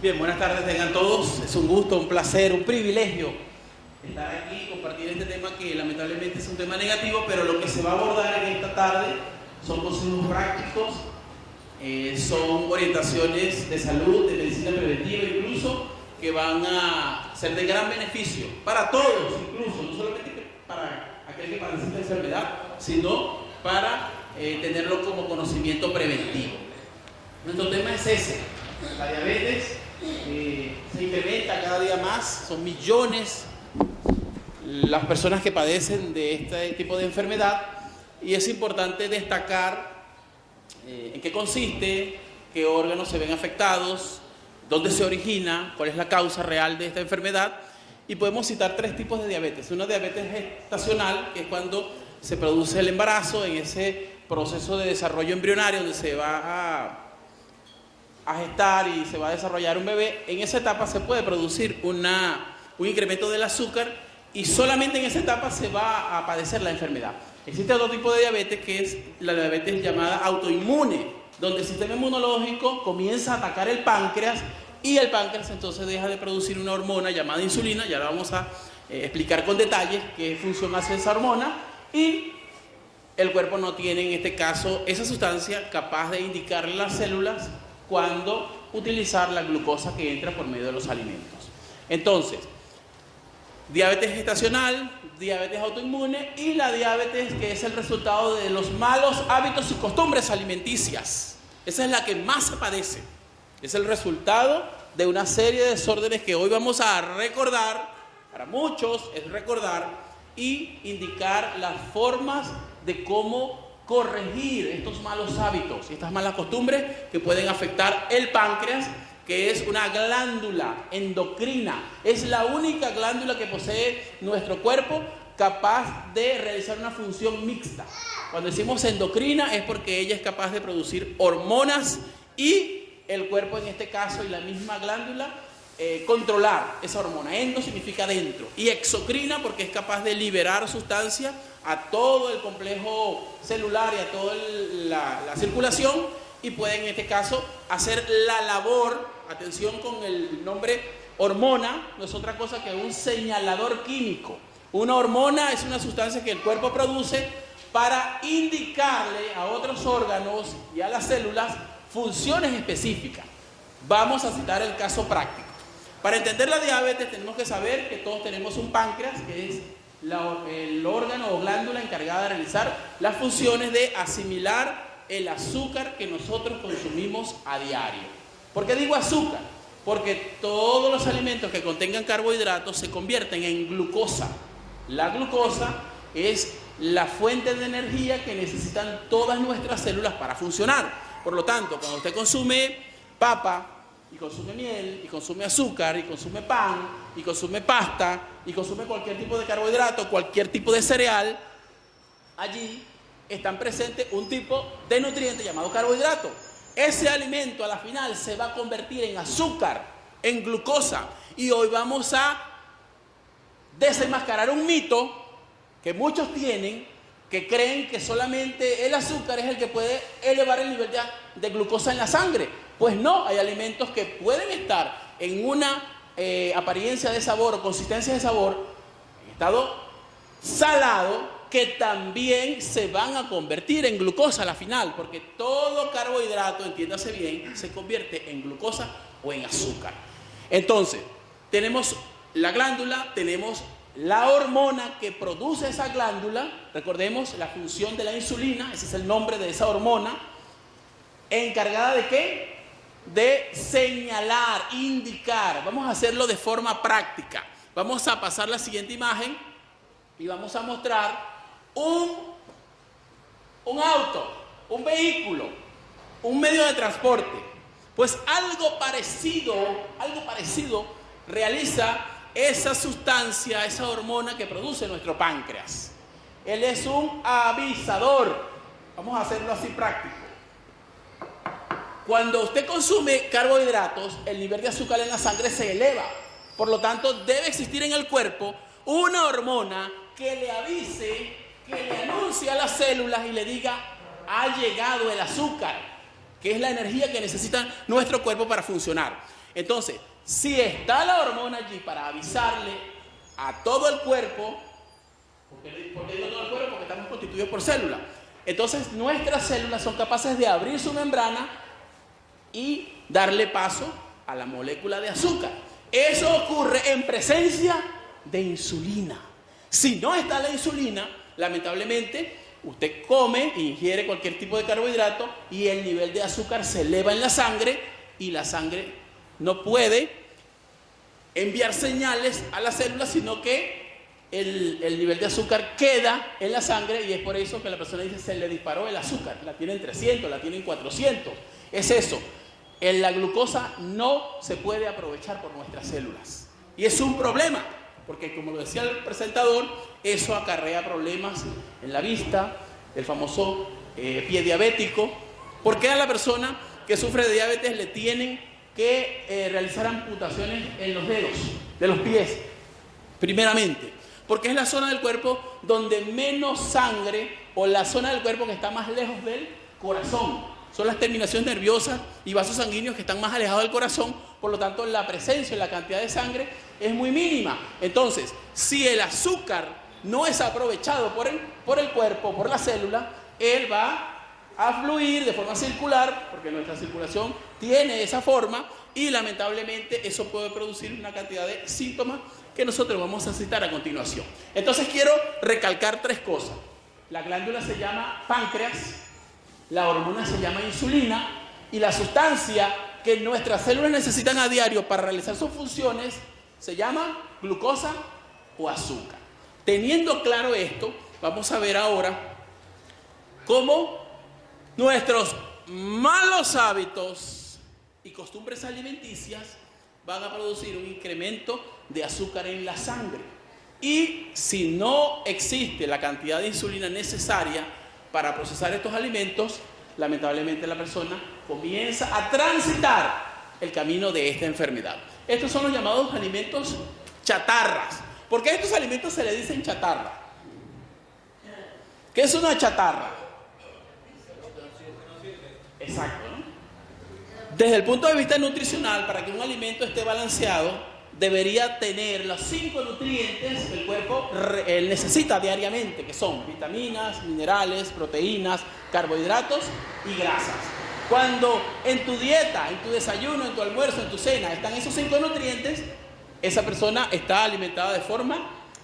Bien, buenas tardes tengan todos. Es un gusto, un placer, un privilegio estar aquí y compartir este tema que lamentablemente es un tema negativo, pero lo que se va a abordar en esta tarde son consejos prácticos, son orientaciones de salud, de medicina preventiva incluso, que van a ser de gran beneficio para todos, incluso, no solamente para aquel que padece esta enfermedad, sino para tenerlo como conocimiento preventivo. Nuestro tema es ese, la diabetes. Se incrementa cada día más, son millones las personas que padecen de este tipo de enfermedad, y es importante destacar en qué consiste, qué órganos se ven afectados, dónde se origina, cuál es la causa real de esta enfermedad. Y podemos citar tres tipos de diabetes. Una diabetes gestacional, que es cuando se produce el embarazo, en ese proceso de desarrollo embrionario donde se va a gestar y se va a desarrollar un bebé. En esa etapa se puede producir un incremento del azúcar y solamente en esa etapa se va a padecer la enfermedad. Existe otro tipo de diabetes, que es la diabetes llamada autoinmune, donde el sistema inmunológico comienza a atacar el páncreas y el páncreas entonces deja de producir una hormona llamada insulina. Ya la vamos a explicar con detalles qué función hace esa hormona, y el cuerpo no tiene en este caso esa sustancia capaz de indicarle a las células cuando utilizar la glucosa que entra por medio de los alimentos. Entonces, diabetes gestacional, diabetes autoinmune y la diabetes que es el resultado de los malos hábitos y costumbres alimenticias. Esa es la que más se padece. Es el resultado de una serie de desórdenes que hoy vamos a recordar. Para muchos es recordar y indicar las formas de cómo corregir estos malos hábitos y estas malas costumbres que pueden afectar el páncreas, que es una glándula endocrina. Es la única glándula que posee nuestro cuerpo capaz de realizar una función mixta. Cuando decimos endocrina es porque ella es capaz de producir hormonas y el cuerpo en este caso y la misma glándula controlar esa hormona. Endo significa dentro y exocrina porque es capaz de liberar sustancias a todo el complejo celular y a toda la circulación, y puede en este caso hacer la labor, atención con el nombre hormona, no es otra cosa que un señalador químico. Una hormona es una sustancia que el cuerpo produce para indicarle a otros órganos y a las células funciones específicas. Vamos a citar el caso práctico. Para entender la diabetes tenemos que saber que todos tenemos un páncreas, que es el órgano o glándula encargada de realizar las funciones de asimilar el azúcar que nosotros consumimos a diario. ¿Por qué digo azúcar? Porque todos los alimentos que contengan carbohidratos se convierten en glucosa. La glucosa es la fuente de energía que necesitan todas nuestras células para funcionar. Por lo tanto, cuando usted consume papa, y consume miel, y consume azúcar, y consume pan, y consume pasta, y consume cualquier tipo de carbohidrato, cualquier tipo de cereal, allí están presentes un tipo de nutriente llamado carbohidrato. Ese alimento a la final se va a convertir en azúcar, en glucosa. Y hoy vamos a desenmascarar un mito que muchos tienen, que creen que solamente el azúcar es el que puede elevar el nivel de glucosa en la sangre. Pues no, hay alimentos que pueden estar en una apariencia de sabor o consistencia de sabor, en estado salado, que también se van a convertir en glucosa a la final, porque todo carbohidrato, entiéndase bien, se convierte en glucosa o en azúcar. Entonces, tenemos la glándula, tenemos la hormona que produce esa glándula. Recordemos la función de la insulina, ese es el nombre de esa hormona, encargada de ¿qué? De señalar, indicar. Vamos a hacerlo de forma práctica. Vamos a pasar la siguiente imagen y vamos a mostrar un auto, un vehículo, un medio de transporte. Pues algo parecido realiza esa sustancia, esa hormona que produce nuestro páncreas. Él es un avisador. Vamos a hacerlo así práctico. Cuando usted consume carbohidratos, el nivel de azúcar en la sangre se eleva. Por lo tanto, debe existir en el cuerpo una hormona que le avise, que le anuncie a las células y le diga: ha llegado el azúcar, que es la energía que necesita nuestro cuerpo para funcionar. Entonces, si está la hormona allí para avisarle a todo el cuerpo, ¿por qué digo todo el cuerpo? Porque estamos constituidos por células. Entonces, nuestras células son capaces de abrir su membrana y darle paso a la molécula de azúcar. Eso ocurre en presencia de insulina. Si no está la insulina, lamentablemente, usted come e ingiere cualquier tipo de carbohidrato y el nivel de azúcar se eleva en la sangre y la sangre no puede enviar señales a las células, sino que el nivel de azúcar queda en la sangre y es por eso que la persona dice se le disparó el azúcar, la tiene en 300, la tiene en 400. Es eso, la glucosa no se puede aprovechar por nuestras células y es un problema. Porque como lo decía el presentador, eso acarrea problemas en la vista, el famoso pie diabético. ¿Por qué a la persona que sufre de diabetes le tienen que realizar amputaciones en los dedos de los pies? Primeramente, porque es la zona del cuerpo donde menos sangre, o la zona del cuerpo que está más lejos del corazón. Son las terminaciones nerviosas y vasos sanguíneos que están más alejados del corazón, por lo tanto la presencia y la cantidad de sangre es muy mínima. Entonces, si el azúcar no es aprovechado por el cuerpo, por la célula, él va a fluir de forma circular, porque nuestra circulación tiene esa forma, y lamentablemente eso puede producir una cantidad de síntomas que nosotros vamos a citar a continuación. Entonces quiero recalcar 3 cosas. La glándula se llama páncreas, la hormona se llama insulina y la sustancia que nuestras células necesitan a diario para realizar sus funciones se llama glucosa o azúcar. Teniendo claro esto, vamos a ver ahora cómo nuestros malos hábitos y costumbres alimenticias van a producir un incremento de azúcar en la sangre. Y si no existe la cantidad de insulina necesaria para procesar estos alimentos, lamentablemente la persona comienza a transitar el camino de esta enfermedad. Estos son los llamados alimentos chatarras. ¿Por qué a estos alimentos se le dicen chatarra? ¿Qué es una chatarra? Exacto, ¿no? Desde el punto de vista nutricional, para que un alimento esté balanceado, debería tener los 5 nutrientes que el cuerpo necesita diariamente, que son vitaminas, minerales, proteínas, carbohidratos y grasas. Cuando en tu dieta, en tu desayuno, en tu almuerzo, en tu cena están esos 5 nutrientes, esa persona está alimentada de forma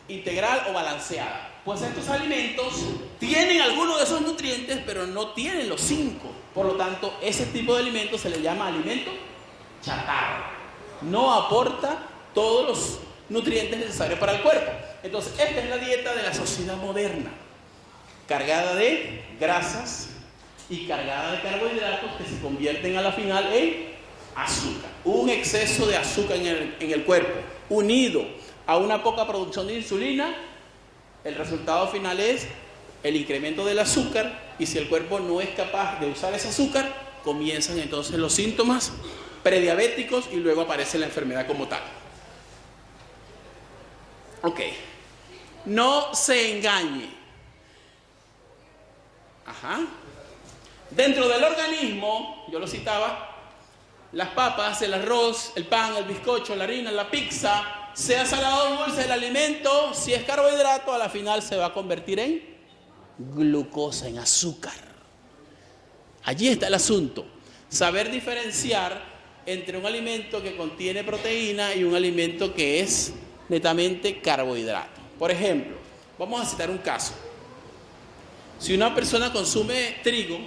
integral o balanceada. Pues estos alimentos tienen algunos de esos nutrientes, pero no tienen los 5. Por lo tanto, ese tipo de alimento se le llama alimento chatarra. No aporta todos los nutrientes necesarios para el cuerpo. Entonces, esta es la dieta de la sociedad moderna, cargada de grasas y cargada de carbohidratos que se convierten a la final en azúcar. Un exceso de azúcar en el cuerpo, unido a una poca producción de insulina, el resultado final es el incremento del azúcar, y si el cuerpo no es capaz de usar ese azúcar, comienzan entonces los síntomas prediabéticos y luego aparece la enfermedad como tal. Ok, no se engañe. Dentro del organismo, yo lo citaba, las papas, el arroz, el pan, el bizcocho, la harina, la pizza, sea salado o dulce el alimento, si es carbohidrato, a la final se va a convertir en glucosa, en azúcar. Allí está el asunto. Saber diferenciar entre un alimento que contiene proteína y un alimento que es netamente carbohidrato. Por ejemplo, vamos a citar un caso. Si una persona consume trigo,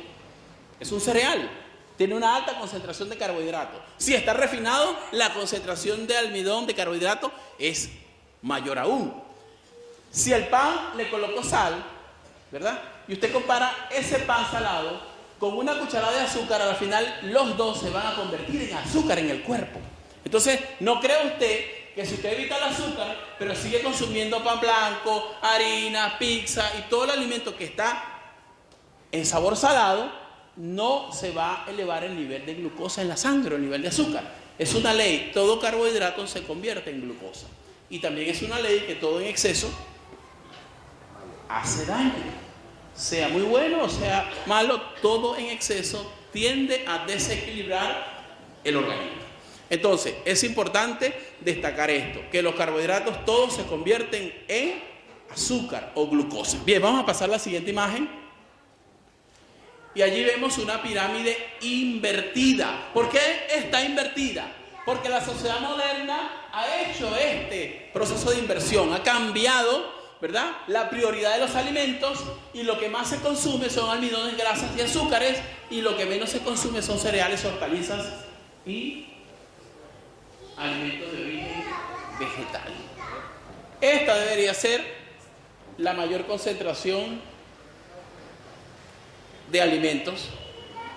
es un cereal, tiene una alta concentración de carbohidratos. Si está refinado, la concentración de almidón, de carbohidrato, es mayor aún. Si el pan le colocó sal, ¿verdad? Y usted compara ese pan salado con una cucharada de azúcar, al final los dos se van a convertir en azúcar en el cuerpo. Entonces, no crea usted que si usted evita el azúcar, pero sigue consumiendo pan blanco, harina, pizza y todo el alimento que está en sabor salado, no se va a elevar el nivel de glucosa en la sangre, el nivel de azúcar. Es una ley, todo carbohidrato se convierte en glucosa. Y también es una ley que todo en exceso hace daño. sea muy bueno o sea malo, todo en exceso tiende a desequilibrar el organismo. Entonces, es importante destacar esto, que los carbohidratos todos se convierten en azúcar o glucosa. Bien, vamos a pasar a la siguiente imagen. Y allí vemos una pirámide invertida. ¿Por qué está invertida? Porque la sociedad moderna ha hecho este proceso de inversión, ha cambiado, ¿verdad?, la prioridad de los alimentos, y lo que más se consume son almidones, grasas y azúcares, y lo que menos se consume son cereales, hortalizas y alimentos de origen vegetal. Esta debería ser la mayor concentración de alimentos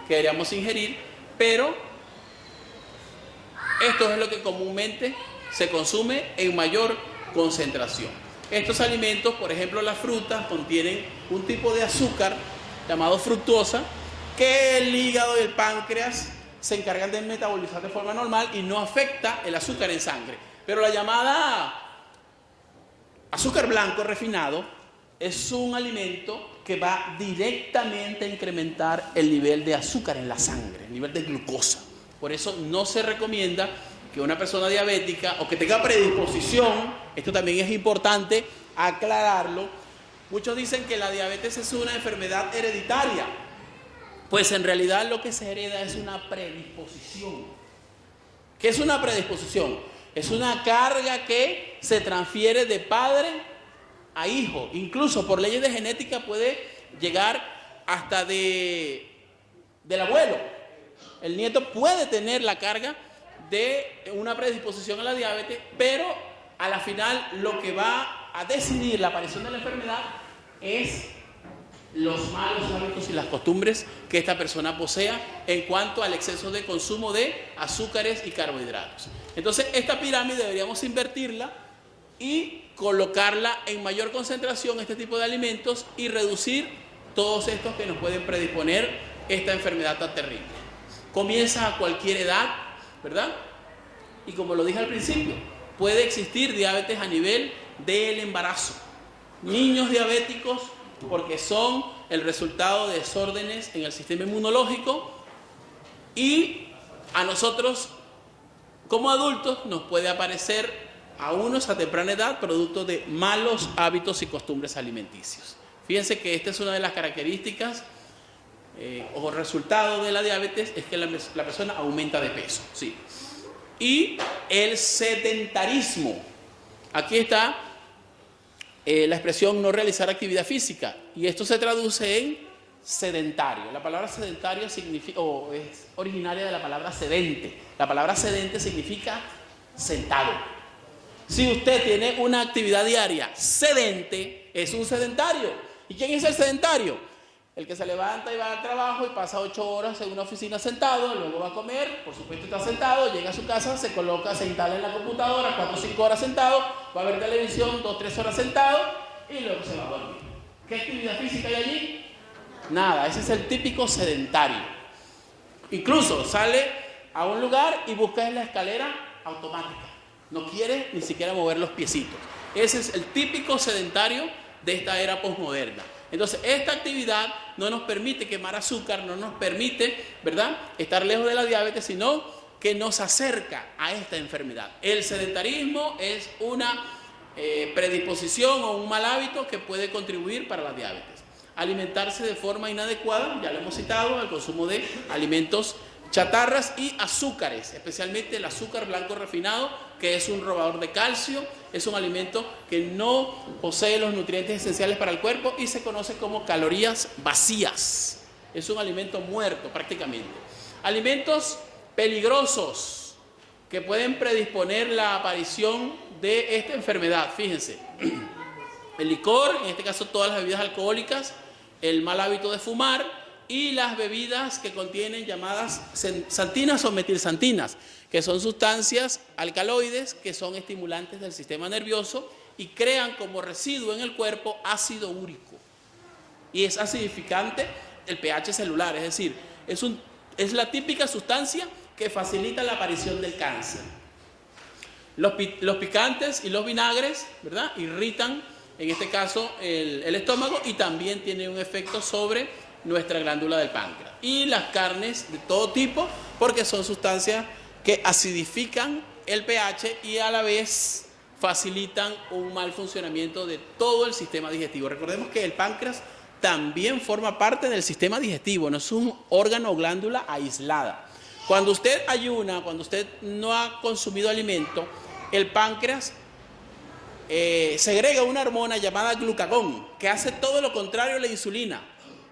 que deberíamos ingerir, pero esto es lo que comúnmente se consume en mayor concentración. Estos alimentos, por ejemplo las frutas, contienen un tipo de azúcar llamado fructosa, que el hígado y el páncreas se encargan de metabolizar de forma normal y no afecta el azúcar en sangre. Pero la llamada azúcar blanco refinado es un alimento que va directamente a incrementar el nivel de azúcar en la sangre, el nivel de glucosa. Por eso no se recomienda que una persona diabética o que tenga predisposición, esto también es importante aclararlo. Muchos dicen que la diabetes es una enfermedad hereditaria. Pues en realidad lo que se hereda es una predisposición. ¿Qué es una predisposición? Es una carga que se transfiere de padre a hijo. Incluso por leyes de genética puede llegar hasta del abuelo. El nieto puede tener la carga de una predisposición a la diabetes, pero a la final lo que va a decidir la aparición de la enfermedad es los malos hábitos y las costumbres que esta persona posea en cuanto al exceso de consumo de azúcares y carbohidratos. Entonces, esta pirámide deberíamos invertirla y colocarla en mayor concentración, este tipo de alimentos, y reducir todos estos que nos pueden predisponer esta enfermedad tan terrible. Comienza a cualquier edad, ¿verdad? Y como lo dije al principio, puede existir diabetes a nivel del embarazo. Niños diabéticos porque son el resultado de desórdenes en el sistema inmunológico, y a nosotros como adultos nos puede aparecer a unos a temprana edad producto de malos hábitos y costumbres alimenticios. Fíjense que esta es una de las características o resultado de la diabetes, es que la persona aumenta de peso, ¿sí? Y el sedentarismo. Aquí está la expresión no realizar actividad física, y esto se traduce en sedentario. La palabra sedentario significa, o es originaria de la palabra sedente. La palabra sedente significa sentado. Si usted tiene una actividad diaria sedente, es un sedentario. ¿Y quién es el sedentario? El que se levanta y va al trabajo y pasa 8 horas en una oficina sentado, luego va a comer, por supuesto está sentado, llega a su casa, se coloca, se instala en la computadora, 4 o 5 horas sentado, va a ver televisión, 2 o 3 horas sentado y luego se va a dormir. ¿Qué actividad física hay allí? Nada, ese es el típico sedentario. Incluso sale a un lugar y busca en la escalera automática. No quiere ni siquiera mover los piecitos. Ese es el típico sedentario de esta era posmoderna. Entonces, esta actividad no nos permite quemar azúcar, no nos permite, ¿verdad?, estar lejos de la diabetes, sino que nos acerca a esta enfermedad. El sedentarismo es una predisposición o un mal hábito que puede contribuir para la diabetes. Alimentarse de forma inadecuada, ya lo hemos citado, el consumo de alimentos chatarras y azúcares, especialmente el azúcar blanco refinado, que es un robador de calcio, es un alimento que no posee los nutrientes esenciales para el cuerpo y se conoce como calorías vacías. Es un alimento muerto prácticamente. Alimentos peligrosos que pueden predisponer la aparición de esta enfermedad, fíjense. El licor, en este caso todas las bebidas alcohólicas, el mal hábito de fumar, y las bebidas que contienen llamadas santinas o metilsantinas, que son sustancias alcaloides que son estimulantes del sistema nervioso y crean como residuo en el cuerpo ácido úrico. Y es acidificante el pH celular, es decir, es la típica sustancia que facilita la aparición del cáncer. Los picantes y los vinagres, ¿verdad?, irritan en este caso el estómago, y también tiene un efecto sobre nuestra glándula del páncreas. Y las carnes de todo tipo, porque son sustancias que acidifican el pH y a la vez facilitan un mal funcionamiento de todo el sistema digestivo. Recordemos que el páncreas también forma parte del sistema digestivo, no es un órgano o glándula aislada. Cuando usted ayuna, cuando usted no ha consumido alimento, el páncreas segrega una hormona llamada glucagón, que hace todo lo contrario a la insulina.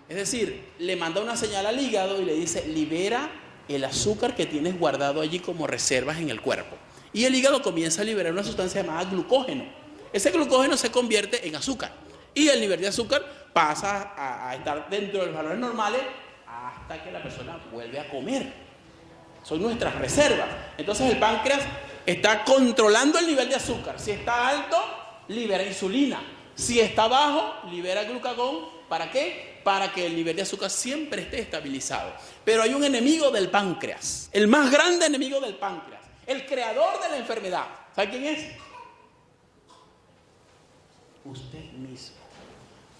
Es decir, le manda una señal al hígado y le dice, libera el azúcar que tienes guardado allí como reservas en el cuerpo. Y el hígado comienza a liberar una sustancia llamada glucógeno. Ese glucógeno se convierte en azúcar. Y el nivel de azúcar pasa a estar dentro de los valores normales hasta que la persona vuelve a comer. Son nuestras reservas. Entonces el páncreas está controlando el nivel de azúcar. Si está alto, libera insulina. Si está bajo, libera glucagón. ¿Para qué? Para que el nivel de azúcar siempre esté estabilizado. Pero hay un enemigo del páncreas, el más grande enemigo del páncreas, el creador de la enfermedad. ¿Sabe quién es? Usted mismo.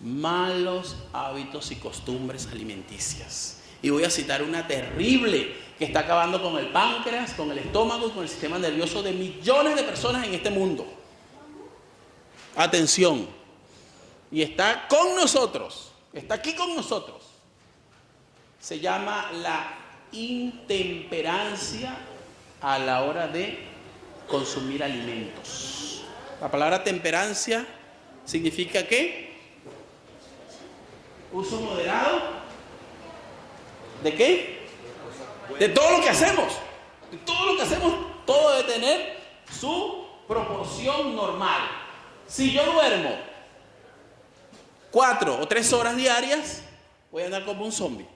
Malos hábitos y costumbres alimenticias. Y voy a citar una terrible que está acabando con el páncreas, con el estómago y con el sistema nervioso de millones de personas en este mundo. Atención. Y está con nosotros, está aquí con nosotros. Se llama la intemperancia a la hora de consumir alimentos. La palabra temperancia significa ¿qué? Uso moderado. ¿De qué? De todo lo que hacemos. De todo lo que hacemos, todo debe tener su proporción normal. Si yo duermo 4 o 3 horas diarias, voy a andar como un zombie.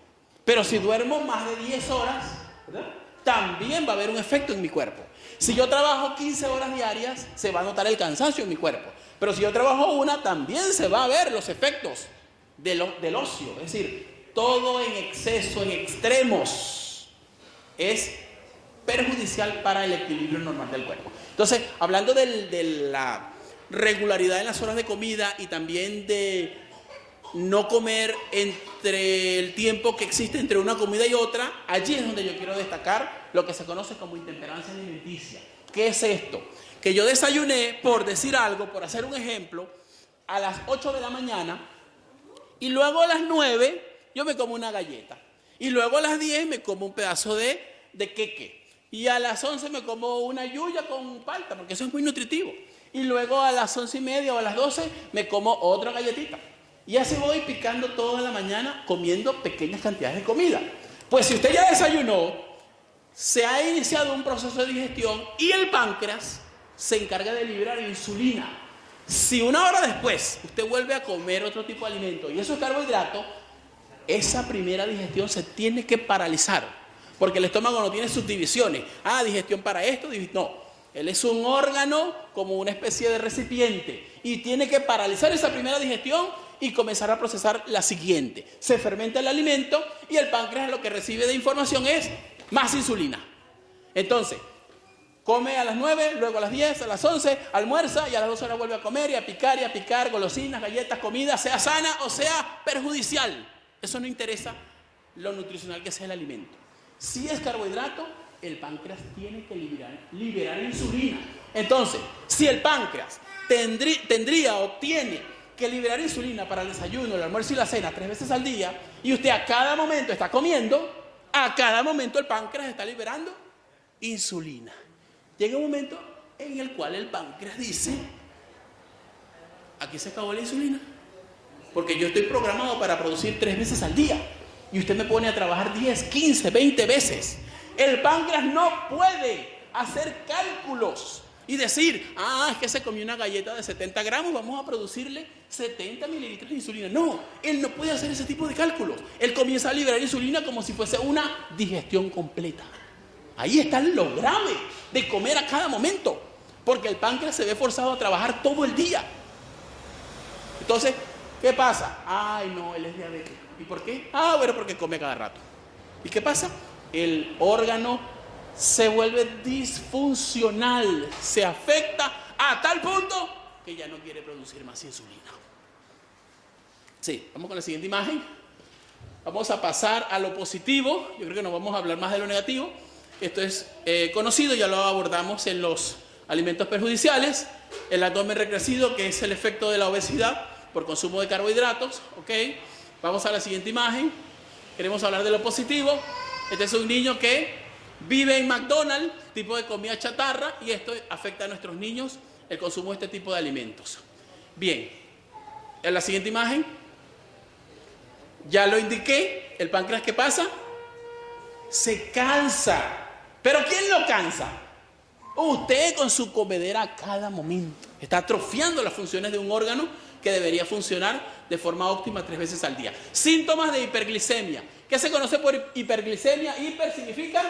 Pero si duermo más de 10 horas, ¿verdad?, también va a haber un efecto en mi cuerpo. Si yo trabajo 15 horas diarias, se va a notar el cansancio en mi cuerpo. Pero si yo trabajo una, también se va a ver los efectos del ocio. Es decir, todo en exceso, en extremos, es perjudicial para el equilibrio normal del cuerpo. Entonces, hablando de la regularidad en las horas de comida y también de no comer entre el tiempo que existe entre una comida y otra, allí es donde yo quiero destacar lo que se conoce como intemperancia alimenticia. ¿Qué es esto? Que yo desayuné, por decir algo, por hacer un ejemplo, a las 8 de la mañana y luego a las 9 yo me como una galleta y luego a las 10 me como un pedazo de queque y a las 11 me como una yuya con palta, porque eso es muy nutritivo. Y luego a las 11:30 o a las 12 me como otra galletita. Y así voy picando toda la mañana comiendo pequeñas cantidades de comida. Pues si usted ya desayunó, se ha iniciado un proceso de digestión y el páncreas se encarga de liberar insulina. Si una hora después usted vuelve a comer otro tipo de alimento y eso es carbohidrato, esa primera digestión se tiene que paralizar. Porque el estómago no tiene subdivisiones. Digestión para esto, no. Él es un órgano como una especie de recipiente y tiene que paralizar esa primera digestión y comenzar a procesar la siguiente. Se fermenta el alimento y el páncreas lo que recibe de información es más insulina. Entonces, come a las 9, luego a las 10, a las 11, almuerza y a las 2 horas vuelve a comer y a picar, golosinas, galletas, comida, sea sana o sea perjudicial. Eso no interesa lo nutricional que sea el alimento. Si es carbohidrato, el páncreas tiene que liberar insulina. Entonces, si el páncreas tendría o tiene que liberar insulina para el desayuno, el almuerzo y la cena 3 veces al día, y usted a cada momento está comiendo, a cada momento el páncreas está liberando insulina. Llega un momento en el cual el páncreas dice, aquí se acabó la insulina, porque yo estoy programado para producir 3 veces al día, y usted me pone a trabajar 10, 15, 20 veces. El páncreas no puede hacer cálculos y decir, es que se comió una galleta de 70 gramos, vamos a producirle 70 mililitros de insulina. No, él no puede hacer ese tipo de cálculos. Él comienza a liberar insulina como si fuese una digestión completa. Ahí está lo grave de comer a cada momento, porque el páncreas se ve forzado a trabajar todo el día. Entonces, ¿qué pasa? No, él es diabético. ¿Y por qué? Bueno, porque come cada rato. ¿Y qué pasa? El órgano se vuelve disfuncional, se afecta a tal punto que ya no quiere producir más insulina. Sí, vamos con la siguiente imagen. Vamos a pasar a lo positivo. Yo creo que no vamos a hablar más de lo negativo. Esto es conocido, ya lo abordamos en los alimentos perjudiciales. El abdomen recrecido, que es el efecto de la obesidad por consumo de carbohidratos. ¿Ok? Vamos a la siguiente imagen. Queremos hablar de lo positivo. Este es un niño que vive en McDonald's, tipo de comida chatarra, y esto afecta a nuestros niños el consumo de este tipo de alimentos. Bien, en la siguiente imagen, ya lo indiqué, el páncreas, ¿qué pasa? Se cansa. ¿Pero quién lo cansa? Usted con su comedera a cada momento. Está atrofiando las funciones de un órgano que debería funcionar de forma óptima 3 veces al día. Síntomas de hiperglicemia. ¿Qué se conoce por hiperglicemia? Hiper significa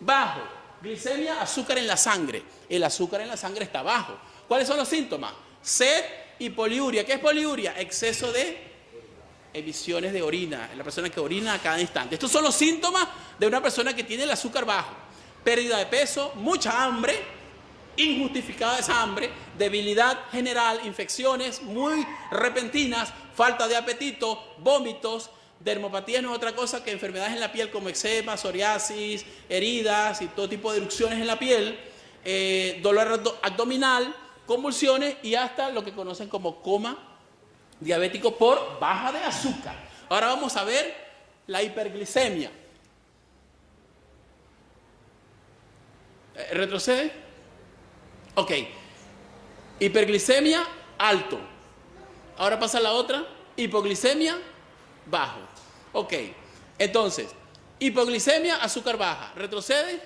bajo. Glicemia, azúcar en la sangre. El azúcar en la sangre está bajo. ¿Cuáles son los síntomas? Sed y poliuria. ¿Qué es poliuria? Exceso de emisiones de orina. La persona que orina a cada instante. Estos son los síntomas de una persona que tiene el azúcar bajo. Pérdida de peso, mucha hambre, injustificada esa hambre, debilidad general, infecciones muy repentinas, falta de apetito, vómitos. Dermopatía no es otra cosa que enfermedades en la piel como eczema, psoriasis, heridas y todo tipo de erupciones en la piel, dolor abdominal, convulsiones y hasta lo que conocen como coma diabético por baja de azúcar. Ahora vamos a ver la hiperglicemia. ¿Retrocede? Ok. Hiperglicemia, alto. Ahora pasa la otra, hipoglicemia, bajo. Ok, entonces, hipoglicemia, azúcar baja. Retrocede,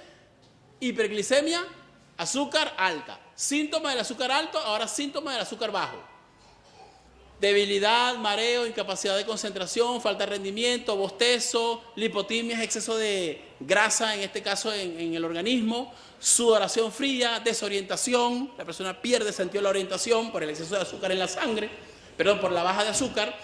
hiperglicemia, azúcar alta. Síntoma del azúcar alto, ahora síntoma del azúcar bajo. Debilidad, mareo, incapacidad de concentración, falta de rendimiento, bostezo, lipotimia, exceso de grasa, en este caso en el organismo, sudoración fría, desorientación, la persona pierde sentido de la orientación por el exceso de azúcar en la sangre, perdón, por la baja de azúcar,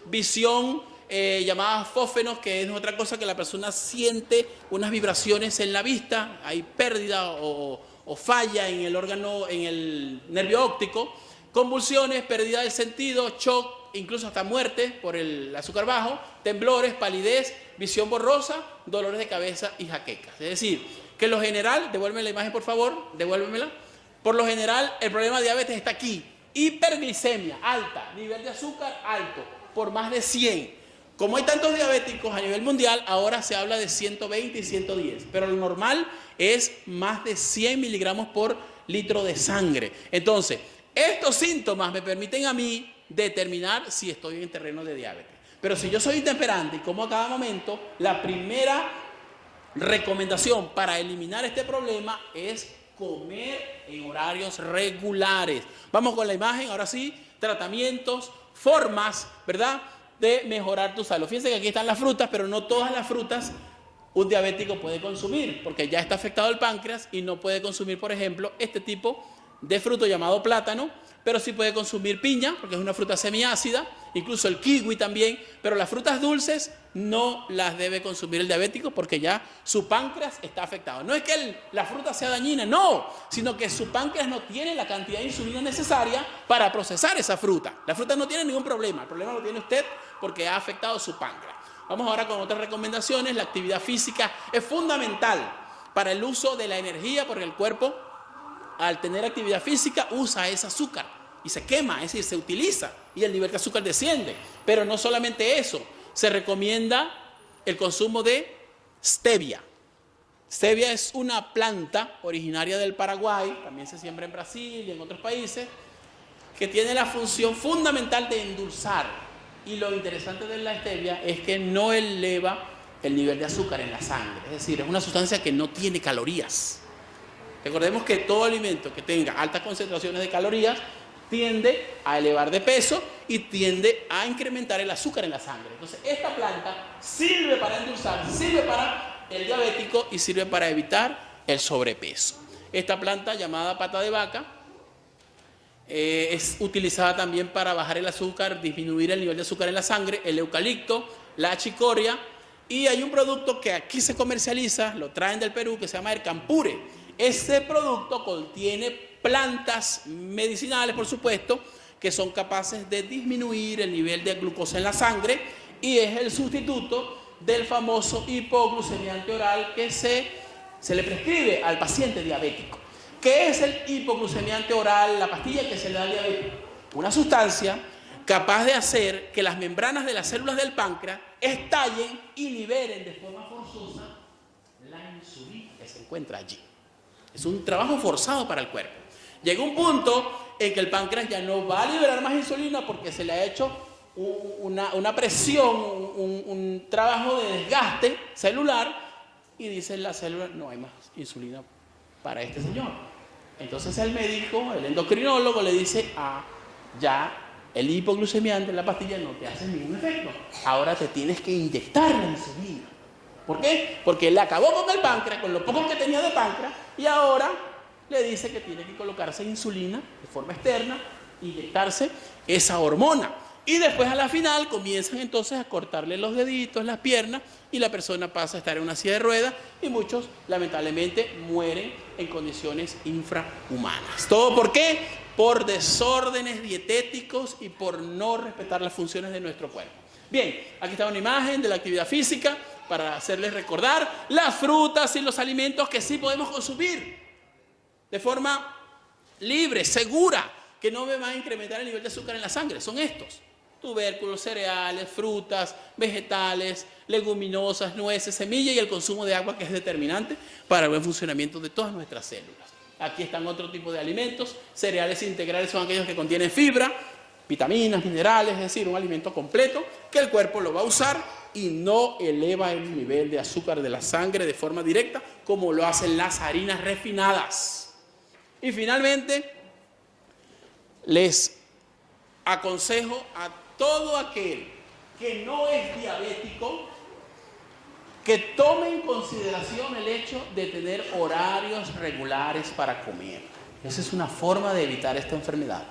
visión llamadas fósfenos, que es otra cosa que la persona siente unas vibraciones en la vista, hay pérdida o falla en el órgano, en el nervio óptico, convulsiones, pérdida del sentido, shock, incluso hasta muerte por el azúcar bajo, temblores, palidez, visión borrosa, dolores de cabeza y jaquecas. Es decir, que en lo general, devuélveme la imagen por favor, devuélvemela. Por lo general, el problema de diabetes está aquí. Hiperglicemia alta, nivel de azúcar alto, por más de 100. Como hay tantos diabéticos a nivel mundial, ahora se habla de 120 y 110. Pero lo normal es más de 100 miligramos por litro de sangre. Entonces, estos síntomas me permiten a mí determinar si estoy en terreno de diabetes. Pero si yo soy intemperante y como a cada momento, la primera recomendación para eliminar este problema es comer en horarios regulares. Vamos con la imagen, ahora sí, tratamientos, formas, ¿verdad?, de mejorar tu salud. Fíjense que aquí están las frutas, pero no todas las frutas un diabético puede consumir, porque ya está afectado el páncreas y no puede consumir, por ejemplo, este tipo de fruto llamado plátano, pero sí puede consumir piña, porque es una fruta semiácida, incluso el kiwi también, pero las frutas dulces no las debe consumir el diabético porque ya su páncreas está afectado. No es que la fruta sea dañina, no, sino que su páncreas no tiene la cantidad de insulina necesaria para procesar esa fruta. La fruta no tiene ningún problema, el problema lo tiene usted porque ha afectado su páncreas. Vamos ahora con otras recomendaciones. La actividad física es fundamental para el uso de la energía, porque el cuerpo, al tener actividad física, usa ese azúcar y se quema, es decir, se utiliza y el nivel de azúcar desciende. Pero no solamente eso, se recomienda el consumo de stevia. Stevia es una planta originaria del Paraguay, también se siembra en Brasil y en otros países, que tiene la función fundamental de endulzar. Y lo interesante de la stevia es que no eleva el nivel de azúcar en la sangre, es decir, es una sustancia que no tiene calorías. Recordemos que todo alimento que tenga altas concentraciones de calorías tiende a elevar de peso y tiende a incrementar el azúcar en la sangre. Entonces, esta planta sirve para endulzar, sirve para el diabético y sirve para evitar el sobrepeso. Esta planta, llamada pata de vaca, es utilizada también para bajar el azúcar, disminuir el nivel de azúcar en la sangre, el eucalipto, la chicoria, y hay un producto que aquí se comercializa, lo traen del Perú, que se llama el campure. Este producto contiene plantas medicinales, por supuesto, que son capaces de disminuir el nivel de glucosa en la sangre y es el sustituto del famoso hipoglucemiante oral que se le prescribe al paciente diabético. ¿Qué es el hipoglucemiante oral, la pastilla que se le da al diabético? Una sustancia capaz de hacer que las membranas de las células del páncreas estallen y liberen de forma forzosa la insulina que se encuentra allí. Es un trabajo forzado para el cuerpo. Llega un punto en que el páncreas ya no va a liberar más insulina porque se le ha hecho una presión, un trabajo de desgaste celular y dice la célula, no hay más insulina para este señor. Entonces el médico, el endocrinólogo le dice, ya el hipoglucemiante en la pastilla no te hace ningún efecto. Ahora te tienes que inyectar la insulina. ¿Por qué? Porque él acabó con el páncreas, con lo poco que tenía de páncreas, y ahora le dice que tiene que colocarse insulina de forma externa, inyectarse esa hormona. Y después a la final comienzan entonces a cortarle los deditos, las piernas, y la persona pasa a estar en una silla de ruedas y muchos lamentablemente mueren en condiciones infrahumanas. ¿Todo por qué? Por desórdenes dietéticos y por no respetar las funciones de nuestro cuerpo. Bien, aquí está una imagen de la actividad física para hacerles recordar las frutas y los alimentos que sí podemos consumir de forma libre, segura, que no me van a incrementar el nivel de azúcar en la sangre. Son estos: tubérculos, cereales, frutas, vegetales, leguminosas, nueces, semillas y el consumo de agua, que es determinante para el buen funcionamiento de todas nuestras células. Aquí están otro tipo de alimentos. Cereales integrales son aquellos que contienen fibra, vitaminas, minerales, es decir, un alimento completo que el cuerpo lo va a usar y no eleva el nivel de azúcar de la sangre de forma directa como lo hacen las harinas refinadas. Y finalmente, les aconsejo a todo aquel que no es diabético que tome en consideración el hecho de tener horarios regulares para comer. Esa es una forma de evitar esta enfermedad.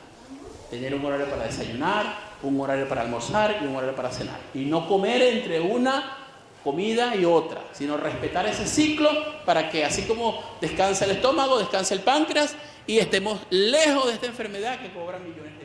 Tener un horario para desayunar, un horario para almorzar y un horario para cenar. Y no comer entre una comida y otra, sino respetar ese ciclo para que así como descansa el estómago, descanse el páncreas y estemos lejos de esta enfermedad que cobra millones de